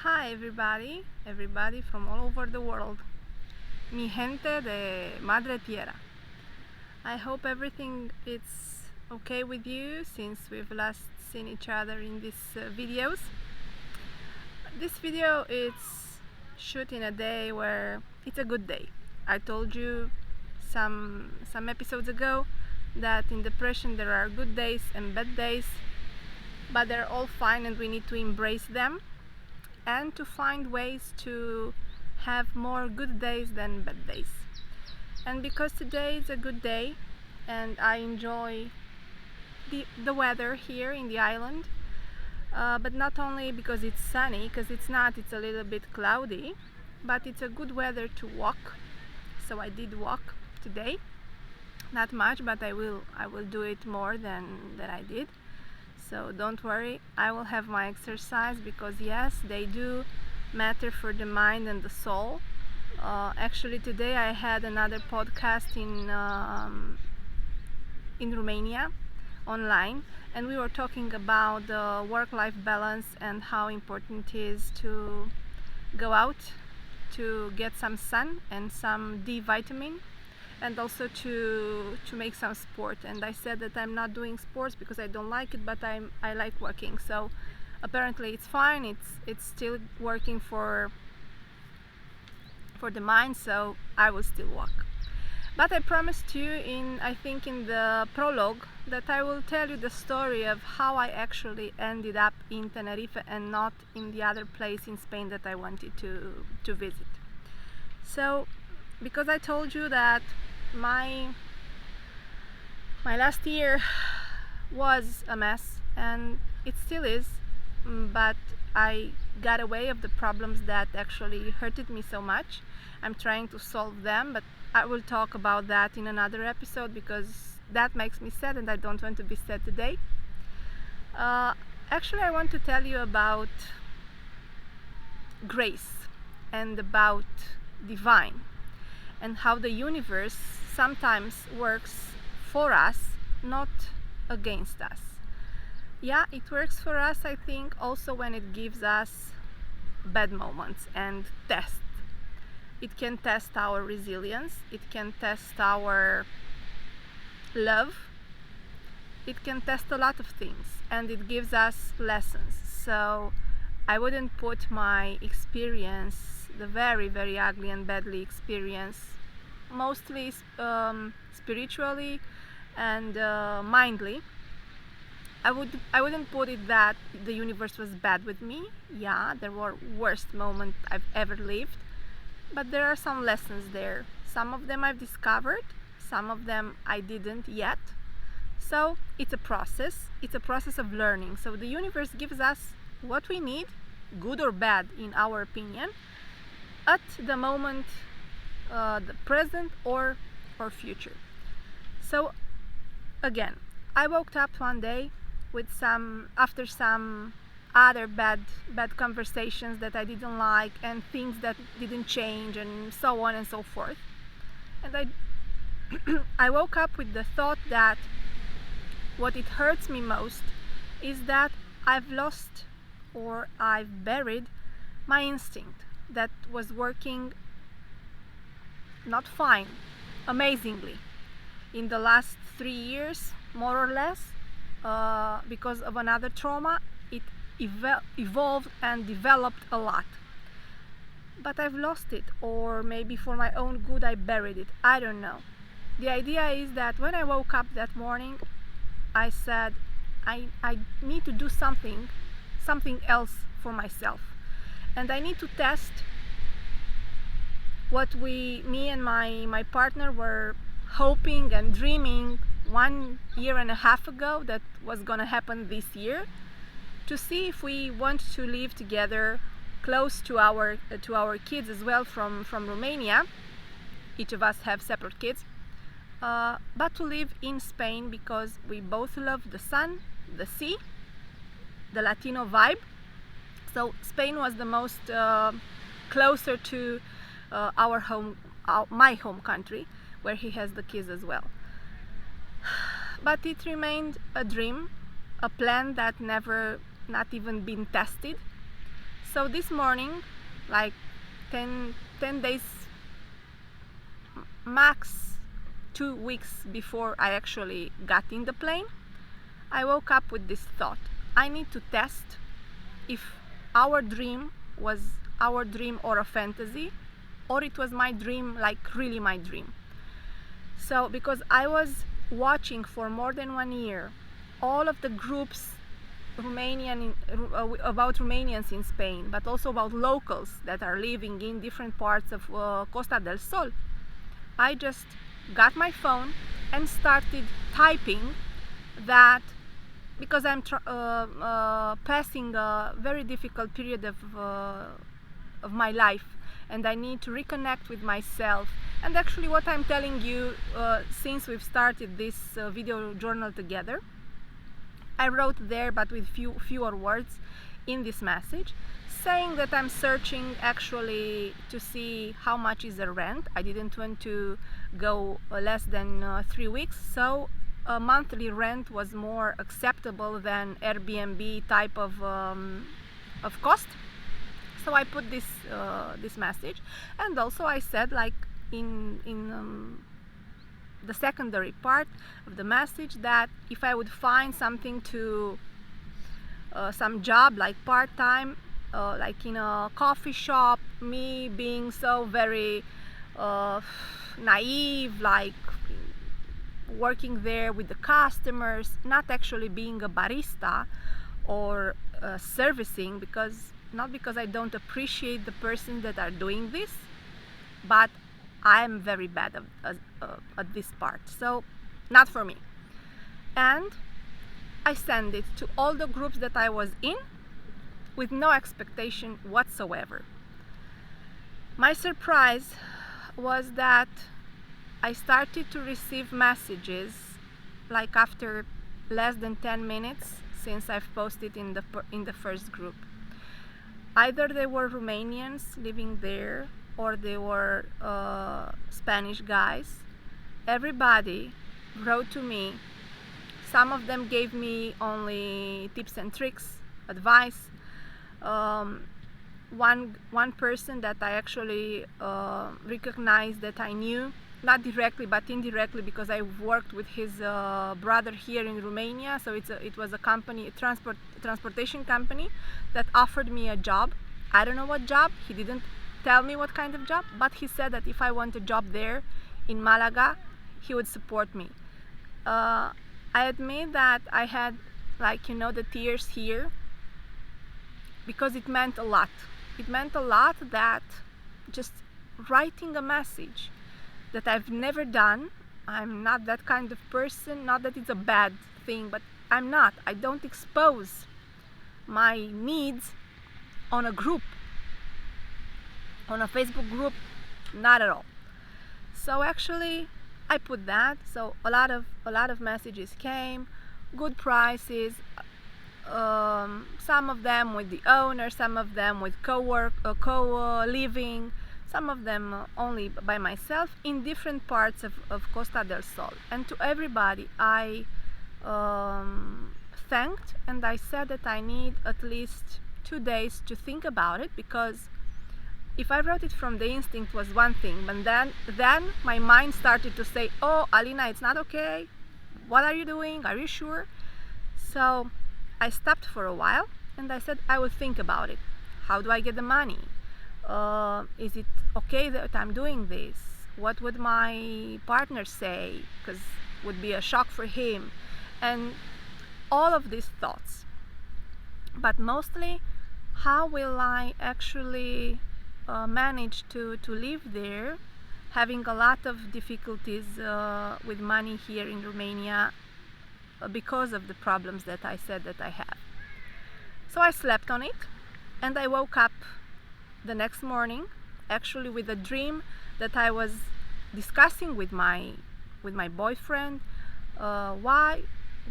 Hi everybody from all over the world. Mi gente de Madre Tierra. I hope everything is okay with you since we've last seen each other in these videos. This video is shot in a day where it's a good day. I told you some episodes ago that in depression there are good days and bad days, but they're all fine and we need to embrace them and to find ways to have more good days than bad days. And because today is a good day and I enjoy the weather here in the island, but not only because it's sunny, because it's not, it's a little bit cloudy, but it's a good weather to walk. So I did walk today, not much, but I will do it more than I did. So don't worry, I will have my exercise because yes, they do matter for the mind and the soul. Actually today I had another podcast in Romania online, and we were talking about the work-life balance and how important it is to go out to get some sun and some D vitamin, and also to make some sport. And I said that I'm not doing sports because I don't like it, but I like walking. So apparently it's fine. It's still working for the mind, so I will still walk. But I promised you I think in the prologue that I will tell you the story of how I actually ended up in Tenerife and not in the other place in Spain that I wanted to visit. So because I told you that my last year was a mess, and it still is, but I got away of the problems that actually hurted me so much. I'm trying to solve them, but I will talk about that in another episode because that makes me sad and I don't want to be sad today. Actually, I want to tell you about grace and about divine, and how the universe sometimes works for us, not against us. Yeah, it works for us, I think, also when it gives us bad moments and tests. It can test our resilience, it can test our love, it can test a lot of things, and it gives us lessons. So I wouldn't put my experience, the very, very ugly and badly experience, mostly spiritually and mindly, I wouldn't put it that the universe was bad with me. Yeah, there were worst moments I've ever lived, but there are some lessons there. Some of them I've discovered, some of them I didn't yet. So it's a process of learning. So the universe gives us what we need, good or bad in our opinion, at the moment, the present or future. So again, I woke up one day with after some other bad conversations that I didn't like and things that didn't change and so on and so forth. And I woke up with the thought that what it hurts me most is that I've lost, or I've buried, my instinct that was working not fine, amazingly, in the last 3 years, more or less. Because of another trauma, it evolved and developed a lot. But I've lost it, or maybe for my own good I buried it, I don't know. The idea is that when I woke up that morning, I said I need to do something else for myself, and I need to test what me and my partner were hoping and dreaming 1.5 years ago that was gonna happen this year, to see if we want to live together close to our kids as well from Romania. Each of us have separate kids, but to live in Spain because we both love the sun, the sea, the Latino vibe. So Spain was the most closer to our home, my home country, where he has the kids as well. But it remained a dream, a plan that never not even been tested. So this morning, like 10 days, max 2 weeks before I actually got in the plane, I woke up with this thought: I need to test if our dream was our dream or a fantasy, or it was my dream, like really my dream. So because I was watching for more than 1 year all of the groups about Romanians in Spain, but also about locals that are living in different parts of Costa del Sol, I just got my phone and started typing that, because I'm passing a very difficult period of my life, and I need to reconnect with myself. And actually what I'm telling you, since we've started this video journal together, I wrote there, but with fewer words in this message, saying that I'm searching actually to see how much is the rent. I didn't want to go less than 3 weeks, so a monthly rent was more acceptable than Airbnb type of cost. So I put this message, and also I said, like in the secondary part of the message, that if I would find something to some job like part-time, like in a coffee shop, me being so very naive, like working there with the customers, not actually being a barista or servicing, not because I don't appreciate the persons that are doing this, but I am very bad at this part, so not for me. And I sent it to all the groups that I was in with no expectation whatsoever. My surprise was that I started to receive messages like after less than 10 minutes since I've posted in the first group. Either they were Romanians living there, or they were Spanish guys. Everybody wrote to me. Some of them gave me only tips and tricks, advice. One person that I actually recognized, that I knew, not directly but indirectly, because I worked with his brother here in Romania. So it was a company, a transportation company, that offered me a job. I don't know what job. He didn't tell me what kind of job, but he said that if I want a job there in Malaga, he would support me. I admit that I had, like, the tears here, because it meant a lot. It meant a lot that just writing a message that I've never done. I'm not that kind of person. Not that it's a bad thing, but I'm not. I don't expose my needs on a group, on a Facebook group, not at all. So actually I put that. So a lot of messages came, good prices, some of them with the owner, some of them with co-living, some of them only by myself, in different parts of Costa del Sol. And to everybody I thanked, and I said that I need at least 2 days to think about it, because if I wrote it from the instinct was one thing, but then my mind started to say, oh, Alina, it's not okay. What are you doing? Are you sure? So I stopped for a while and I said, I will think about it. How do I get the money? Is it okay that I'm doing this? What would my partner say? Because it would be a shock for him. And all of these thoughts. But mostly, how will I actually manage to live there, having a lot of difficulties with money here in Romania because of the problems that I said that I have. So I slept on it, and I woke up the next morning actually with a dream that I was discussing with my boyfriend. Why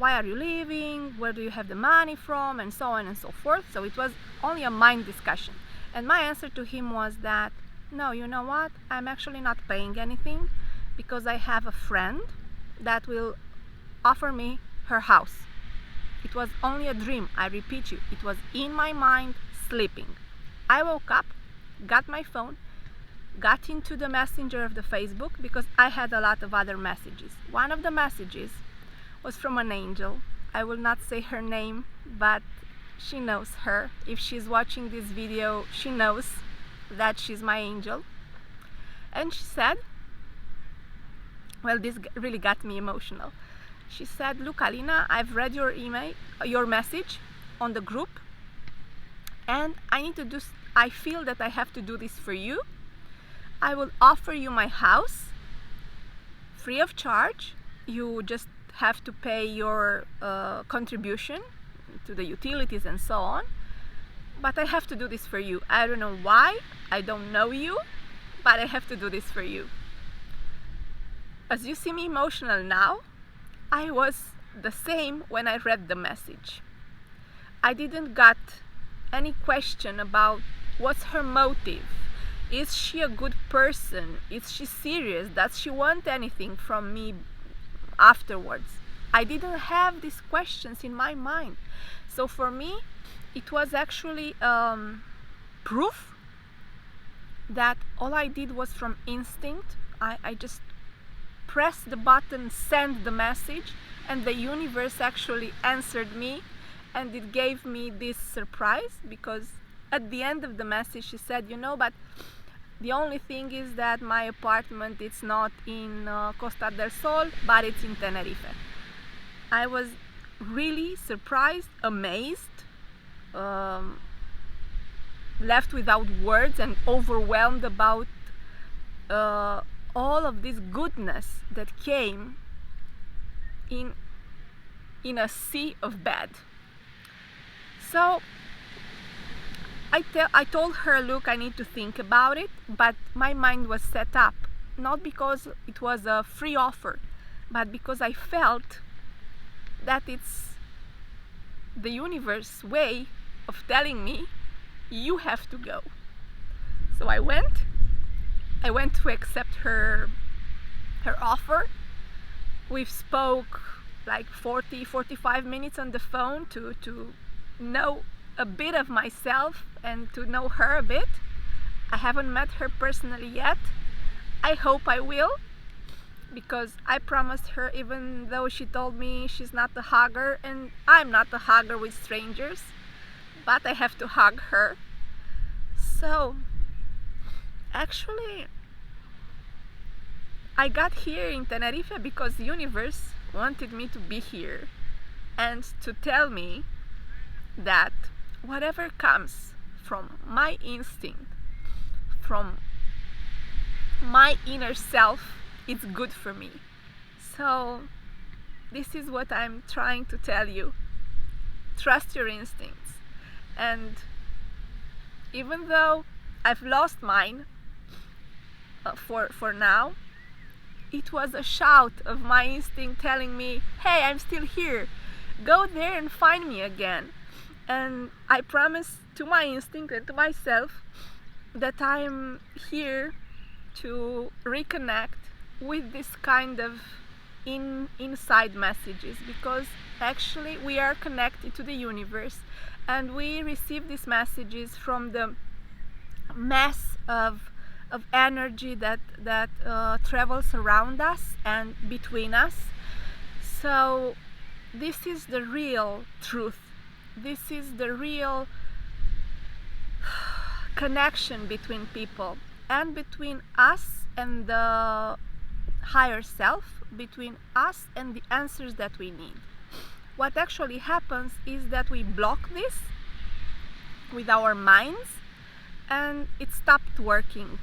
are you leaving? Where do you have the money from? And so on and so forth. So it was only a mind discussion. And my answer to him was that, no, you know what? I'm actually not paying anything, because I have a friend that will offer me her house. It was only a dream. I repeat you, it was in my mind, sleeping. I woke up, got my phone, got into the messenger of the Facebook because I had a lot of other messages. One of the messages was from an angel. I will not say her name, but she knows her. If she's watching this video, she knows that she's my angel. And she said, well, this really got me emotional. She said, look, Alina, I've read your email, your message on the group, and I feel that I have to do this for you. I will offer you my house free of charge. You just have to pay your contribution to the utilities and so on. But I have to do this for you. I don't know why, I don't know you, but I have to do this for you. As you see me emotional now, I was the same when I read the message. I didn't got any question about what's her motive. Is she a good person? Is she serious? Does she want anything from me afterwards? I didn't have these questions in my mind. So for me, it was actually proof that all I did was from instinct. I just pressed the button, send the message, and the universe actually answered me, and it gave me this surprise, because at the end of the message she said, but the only thing is that my apartment is not in Costa del Sol, but it's in Tenerife. I was really surprised, amazed, left without words, and overwhelmed about all of this goodness that came in a sea of bad. So I told her, look, I need to think about it, but my mind was set up, not because it was a free offer, but because I felt that it's the universe's way of telling me, you have to go. So I went to accept her offer. We've spoke like 45 minutes on the phone to know a bit of myself and to know her a bit. I haven't met her personally yet. I hope I will, because I promised her, even though she told me she's not a hugger, and I'm not a hugger with strangers, but I have to hug her. So actually I got here in Tenerife because the universe wanted me to be here and to tell me that whatever comes from my instinct, from my inner self, it's good for me. So this is what I'm trying to tell you. Trust your instincts. And even though I've lost mine for now, it was a shout of my instinct telling me, hey, I'm still here. Go there and find me again. And I promise to my instinct and to myself that I'm here to reconnect with this kind of inside messages, because actually we are connected to the universe, and we receive these messages from the mass of energy that travels around us and between us. So this is the real truth. This is the real connection between people, and between us and the higher self, between us and the answers that we need. What actually happens is that we block this with our minds, and it stopped working.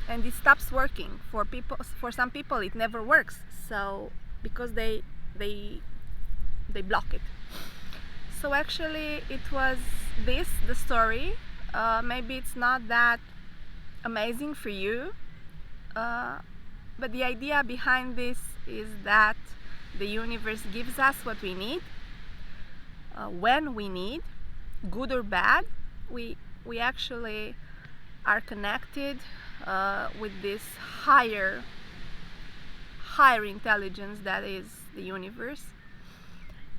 And it stops working for people. For some people it never works, so because they block it. So actually it was the story. Maybe it's not that amazing for you, but the idea behind this is that the universe gives us what we need, when we need, good or bad. We actually are connected with this higher intelligence that is the universe,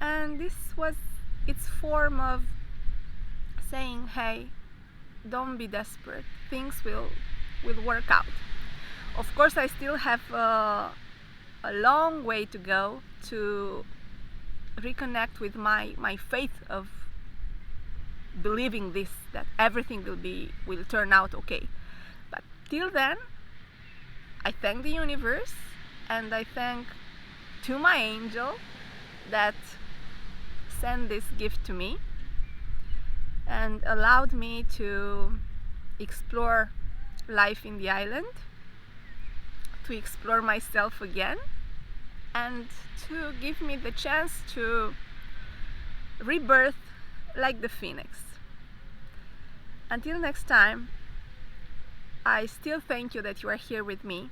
and this was its form of saying, hey, don't be desperate. Things will work out. Of course, I still have a long way to go to reconnect with my faith of believing this, that everything will turn out okay. But till then, I thank the universe, and I thank to my angel that sent this gift to me and allowed me to explore life in the island, to explore myself again, and to give me the chance to rebirth like the phoenix. Until next time, I still thank you that you are here with me.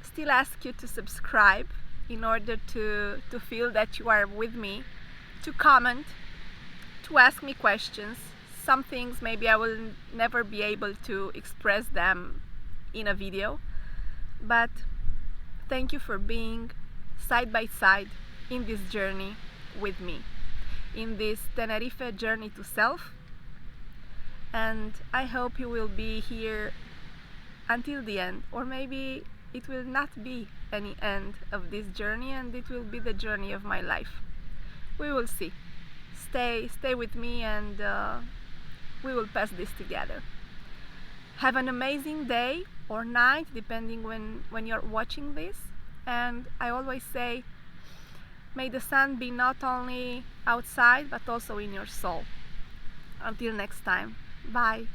Still ask you to subscribe in order to feel that you are with me, to comment, to ask me questions. Some things maybe I will never be able to express them in a video, but thank you for being side by side in this journey with me, in this Tenerife journey to self, and I hope you will be here until the end, or maybe it will not be any end of this journey and it will be the journey of my life. We will see. Stay with me, and we will pass this together. Have an amazing day or night, depending when you're watching this. And I always say, may the sun be not only outside but also in your soul. Until next time, bye.